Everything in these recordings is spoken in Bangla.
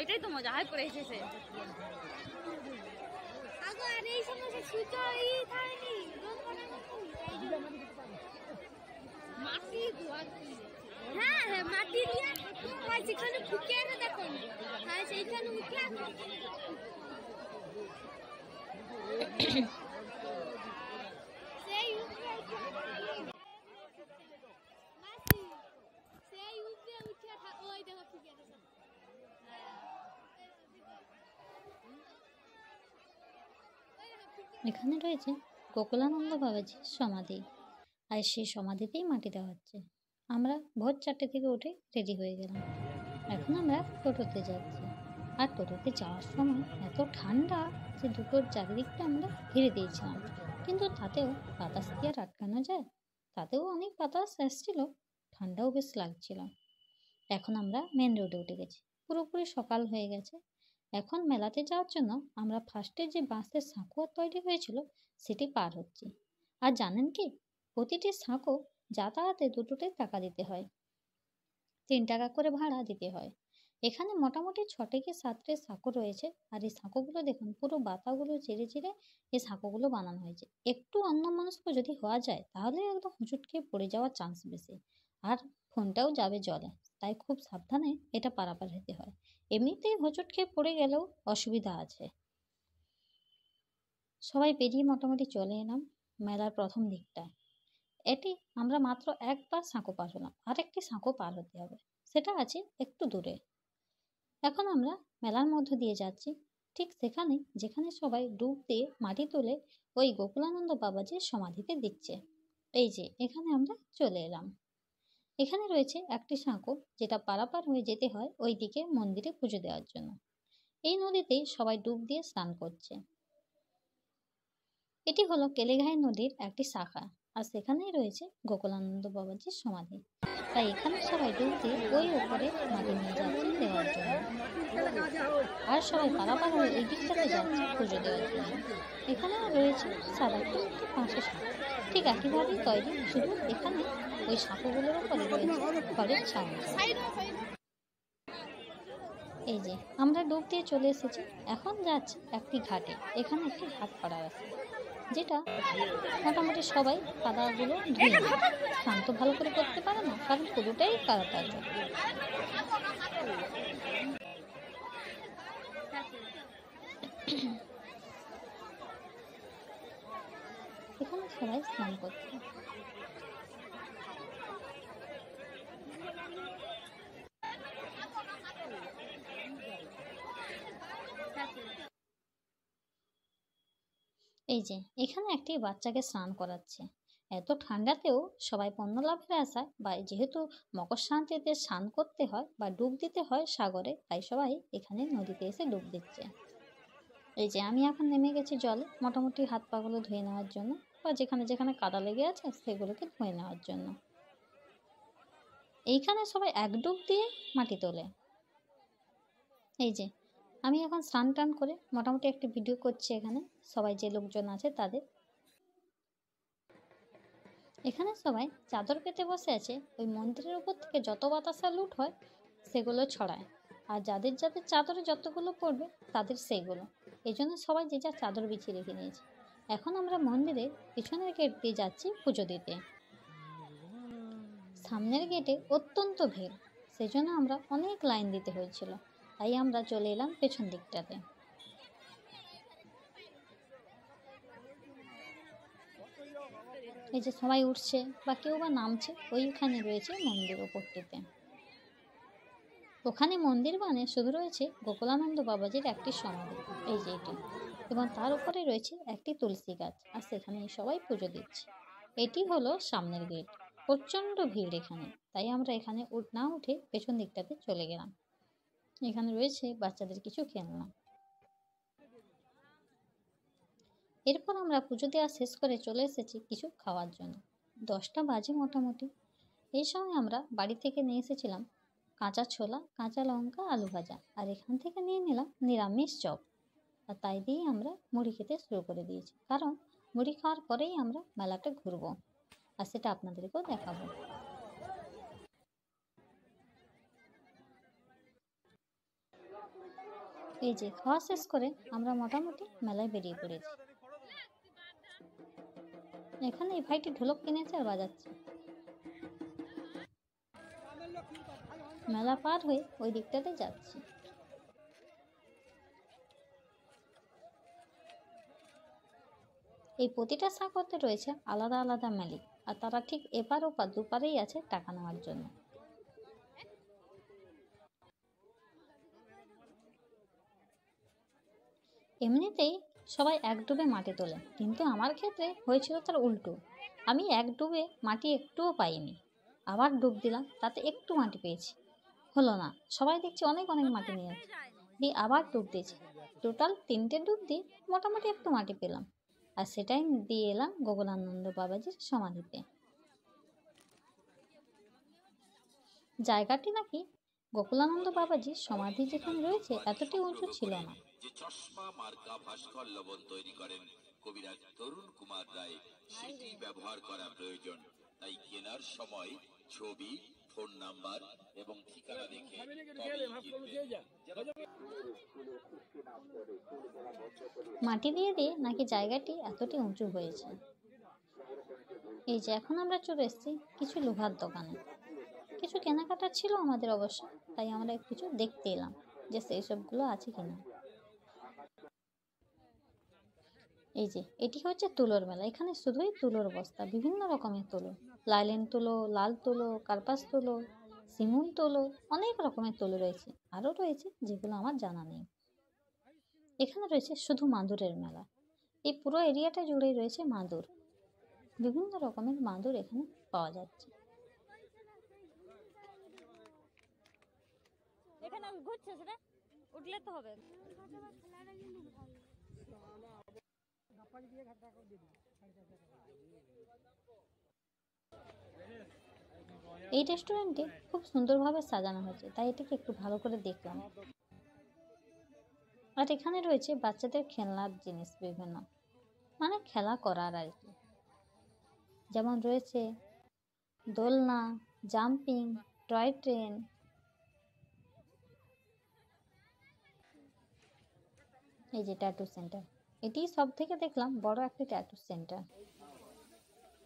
ওইটাই তো মজা হয় করে এসেছে হ্যাঁ হ্যাঁ মাটি দিয়ে সেখানে ফুকে দেখুন হ্যাঁ সেইখানে উঠে এখানে রয়েছে গোকুলানন্দ বাবাজির সমাধি, আর সেই সমাধিতেই মাটি দেওয়া হচ্ছে। আমরা ভোর 4টে থেকে উঠে রেডি হয়ে গেলাম। এখন আমরা টোটোতে যাচ্ছি, আর টোটোতে যাওয়ার সময় এত ঠান্ডা যে দুটোর চারিদিকটা আমরা ঘিরে দিয়েছিলাম, কিন্তু তাতেও বাতাস কি আর আটকানো যায়? তাতেও অনেক বাতাস আসছিল, ঠান্ডাও বেশ লাগছিল। এখন আমরা মেন রোডে উঠে গেছি, পুরোপুরি সকাল হয়ে গেছে। এখন মেলাতে যাওয়ার জন্য আমরা ফার্স্টে যে বাঁশের সাঁকো তৈরি হয়েছিল সেটি পার হচ্ছি। আর জানেন কি, প্রতিটি সাঁকো যাতায়াতে দুটোতে টাকা দিতে হয়, 3 টাকা করে ভাড়া দিতে হয়। এখানে মোটামুটি 6টে কি 7টে সাঁকো রয়েছে, আর এই সাঁকোগুলো দেখুন পুরো বাতাগুলো চিরে চিরে এই সাঁকোগুলো বানানো হয়েছে। একটু অন্যমনস্ক যদি হওয়া যায় তাহলে একদম হুঁচট খেয়ে পড়ে যাওয়ার চান্স বেশি, আর ফোনটাও যাবে জলে, তাই খুব সাবধানে এটা পারাপার হতে হয়। এমনিতেই হোঁচট খেয়ে পড়ে গেলেও অসুবিধা আছে। সবাই পেরিয়ে মোটামুটি চলে এলাম মেলার প্রথম দিকটায়। এটি আমরা মাত্র একবার সাঁকো পার হলাম, আরেকটি সাঁকো পার হতে হবে, সেটা আছে একটু দূরে। এখন আমরা মেলার মধ্য দিয়ে যাচ্ছি, ঠিক সেখানে যেখানে সবাই ডুব দিয়ে মাটি তুলে ওই গোকুলানন্দ বাবাজির সমাধিতে দিচ্ছে। এই যে এখানে আমরা চলে এলাম। এখানে রয়েছে একটি সাঁকো, যেটা পারাপার হয়ে যেতে হয় ওই দিকে মন্দিরে পুজো দেওয়ার জন্য। এই নদীতেই সবাই ডুব দিয়ে স্নান করছে। এটি হলো কেলেঘাই নদীর একটি শাখা, আর সেখানেই রয়েছে গোকুলানন্দ বাবাজির সমাধি। তাই এখানে সবাই ডুব দিয়ে ওই উপরে মাটি নিয়ে যাচ্ছে দেওয়ার জন্য, আর সবাই পারাপার হয়ে এই দিকটাতে যাচ্ছে পুজো দেওয়ার জন্য। এখানেও রয়েছে সাদা একটি বাঁশের সাঁকো, ঠিক একইভাবেই তৈরি, শুধু এখানে ওই সাঁকোগুলোর উপরে রয়েছে খড়ের ছাউনি। এই যে আমরা ডুব দিয়ে চলে এসেছি, এখন যাচ্ছি একটি ঘাটে। এখানে একটি ঘাট করা আছে, যেটা মোটামুটি সবাই কাদাগুলো ধুয়ে নেয়। স্নান তো ভালো করে করতে পারে না, কারণ পুরোটাই কাদার জল। এখানে সবাই স্নান করছে। এই যে এখানে একটি বাচ্চাকে স্নান করাচ্ছে। এত ঠান্ডাতেও সবাই পুণ্য লাভের আশায়, বা যেহেতু মকর সংক্রান্তিতে স্নান করতে হয় বা ডুব দিতে হয় সাগরে, তাই সবাই এখানে নদীতে এসে ডুব দিচ্ছে। এই যে আমি এখন নেমে গেছি জলে, মোটামুটি হাত পাগুলো ধুয়ে নেওয়ার জন্য, বা যেখানে যেখানে কাদা লেগে আছে সেগুলোকে ধুয়ে নেওয়ার জন্য। এইখানে সবাই এক ডুব দিয়ে মাটি তোলে। এই যে আমি এখন স্নান টান করে মোটামুটি একটা ভিডিও করছি এখানে, সবাই যে লোকজন আছে তাদের। এখানে সবাই চাদর পেতে বসে আছে। ওই মন্দিরের উপর থেকে যত বাতাসা লুট হয় সেগুলো ছড়ায়, আর যাদের যাদের চাদরে যতগুলো পড়বে তাদের সেইগুলো। এই জন্য সবাই যে যার চাদর বিছিয়ে রেখে নিয়েছে। এখন আমরা মন্দিরের পিছনের গেট দিয়ে যাচ্ছি পুজো দিতে। সামনের গেটে অত্যন্ত ভিড়, সেজন্য আমরা অনেক লাইন দিতে হয়েছিল, তাই আমরা চলে এলাম পেছন দিকটাতে। এই যে সবাই উঠছে বা কেউ বা নামছে, ওইখানে রয়েছে মন্দির ওপরটিতে। ওখানে মন্দির মানে শুধু রয়েছে গোকুলানন্দ বাবাজির একটি সমাধি, এই যে এটি, এবং তার উপরে রয়েছে একটি তুলসী গাছ, আর সেখানে সবাই পুজো দিচ্ছে। এটি হলো সামনের গেট। প্রচণ্ড ভিড় এখানে, তাই আমরা এখানে না উঠে পেছন দিকটাতে চলে গেলাম। এখানে রয়েছে বাচ্চাদের কিছু খেলনা। এরপর আমরা পুজো দেওয়া শেষ করে চলে এসেছি কিছু খাওয়ার জন্য। 10টা বাজে মোটামুটি। এই সময় আমরা বাড়ি থেকে নিয়ে এসেছিলাম কাঁচা ছোলা, কাঁচা লঙ্কা, আলু ভাজা, আর এখান থেকে নিয়ে নিলাম নিরামিষ চপ। আর তাই দিয়েই আমরা মুড়ি খেতে শুরু করে দিয়েছি, কারণ মুড়ি খাওয়ার পরেই আমরা মেলাটা ঘুরবো, আর সেটা আপনাদেরকেও দেখাবো। এই যে খাওয়া শেষ করে আমরা মোটামুটি মেলায় বেরিয়ে পড়েছি। এখানে এই ভাইটি ঢোলক কিনেছে আর বাজাচ্ছে। মেলা পার হয়ে ওই দিকটাতে যাচ্ছি। এই প্রতিটা সাঁকোতে রয়েছে আলাদা আলাদা মালিক, আর তারা ঠিক এপার ওপার দুপারেই আছে টাকা নেওয়ার জন্য। এমনিতেই সবাই এক ডুবে মাটি তোলে, কিন্তু আমার ক্ষেত্রে হয়েছিল তার উল্টো। আমি এক ডুবে মাটি একটুও পাইনি, আবার ডুব দিলাম, তাতে একটু মাটি পেয়েছি। হলো না, সবাই দেখছি অনেক অনেক মাটি নিয়ে যাচ্ছে, দিয়ে আবার ডুব দিয়েছি। টোটাল 3টে ডুব দিয়ে মোটামুটি একটু মাটি পেলাম, আর সেটাই দিয়ে এলাম গোকুলানন্দ বাবাজির সমাধিতে। জায়গাটি নাকি গোকুলানন্দ বাবাজির সমাধি যেখানে রয়েছে এতটি উঁচু ছিল না। যে চশমা মার্কা ভাস্কর লবণ তৈরি করেন কবিরাজ তরুণ কুমার রায়, সেটি ব্যবহার করা প্রয়োজন। তাই কেনার সময় ছবি, ফোন নাম্বার এবং ঠিকানা দেখে মাটি দিয়ে দিয়ে নাকি জায়গাটি এতটি উঁচু হয়েছে। এই যে এখন আমরা চলে এসেছি কিছু লোহার দোকানে। কিছু কেনাকাটা ছিল আমাদের অবশ্য, তাই আমরা কিছু দেখতে এলাম যে সেই সবগুলো আছে কিনা। এই যে এটি হচ্ছে তুলোর মেলা। এখানে শুধুই তুলোর বস্তা, বিভিন্ন রকমের তুলো, লাইলেন তুলো, লাল তুলো, কার্পাস তুলো, শিমুল তুলো, অনেক রকমের তুলো রয়েছে। আরও রয়েছে যেগুলো আমার জানা নেই। এখানে রয়েছে শুধু মাদুরের মেলা। এই পুরো এরিয়াটা জুড়েই রয়েছে মাদুর, বিভিন্ন রকমের মাদুর এখানে পাওয়া যাচ্ছে। এখানে ঘুরছে সেটা উঠলে তো হবে। এই রেস্টুরেন্টে খুব সুন্দরভাবে সাজানো হয়েছে, তাই এটাকে একটু ভালো করে দেখলাম। আর এখানে রয়েছে বাচ্চাদের খেলনার জিনিস বিভিন্ন, মানে খেলা করার আর কি। যেমন রয়েছে দোলনা, জাম্পিং, টয় ট্রেন। এই যে ট্যাটু সেন্টার, এটি সব থেকে দেখলাম বড় একটা ট্যাটু সেন্টার।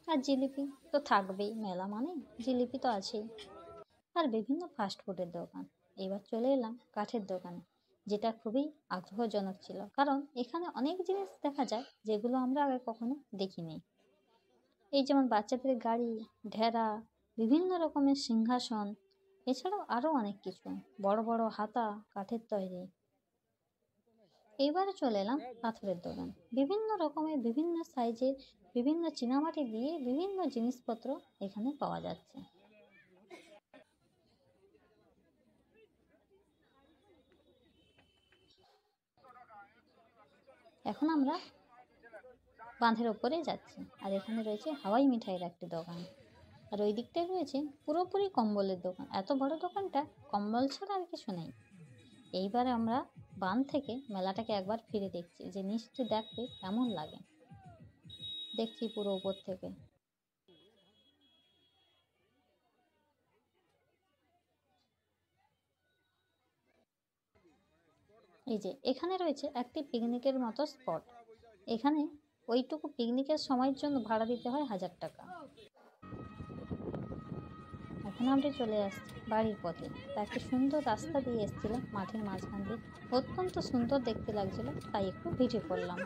আর জিলিপি তো থাকবেই, মেলা মানে জিলিপি তো আছেই। আর বিভিন্ন ফাস্টফুডের দোকান। এবার চলে এলাম কাঠের দোকানে, যেটা খুবই আগ্রহজনক ছিল, কারণ এখানে অনেক জিনিস দেখা যায় যেগুলো আমরা আগে কখনো দেখিনি। এই যেমন বাচ্চাদের গাড়ি, ঢেরা, বিভিন্ন রকমের সিংহাসন, এছাড়াও আরও অনেক কিছু, বড় বড় হাতা কাঠের তৈরি। এইবারে চলে এলাম পাথরের দোকান। বিভিন্ন রকমের, বিভিন্ন সাইজের, বিভিন্ন চীনামাটি দিয়ে বিভিন্ন জিনিসপত্র এখানে পাওয়া যাচ্ছে। এখন আমরা বাঁধের ওপরে যাচ্ছি, আর এখানে রয়েছে হাওয়াই মিঠাইয়ের একটি দোকান। আর ওই দিকটায় রয়েছে পুরোপুরি কম্বলের দোকান। এত বড় দোকানটা, কম্বল ছাড়া আর কিছু নেই। এইবারে আমরা বাঁধ থেকে মেলাটাকে একবার ফিরে দেখছি, যে নিচটি দেখতে কেমন লাগে। দেখছি পুরো উপর থেকে। এই যে এখানে রয়েছে একটি পিকনিকের মতো স্পট। এখানে ওইটুকু পিকনিকের সময়ের জন্য ভাড়া দিতে হয় 1000 টাকা। এখন আমরা চলে আসছি বাড়ির পথে। তা একটা সুন্দর রাস্তা দিয়ে এসেছিলাম মাঠের মাঝখান দিয়ে, অত্যন্ত সুন্দর দেখতে লাগছিল, তাই একটু ভিডিও করলাম।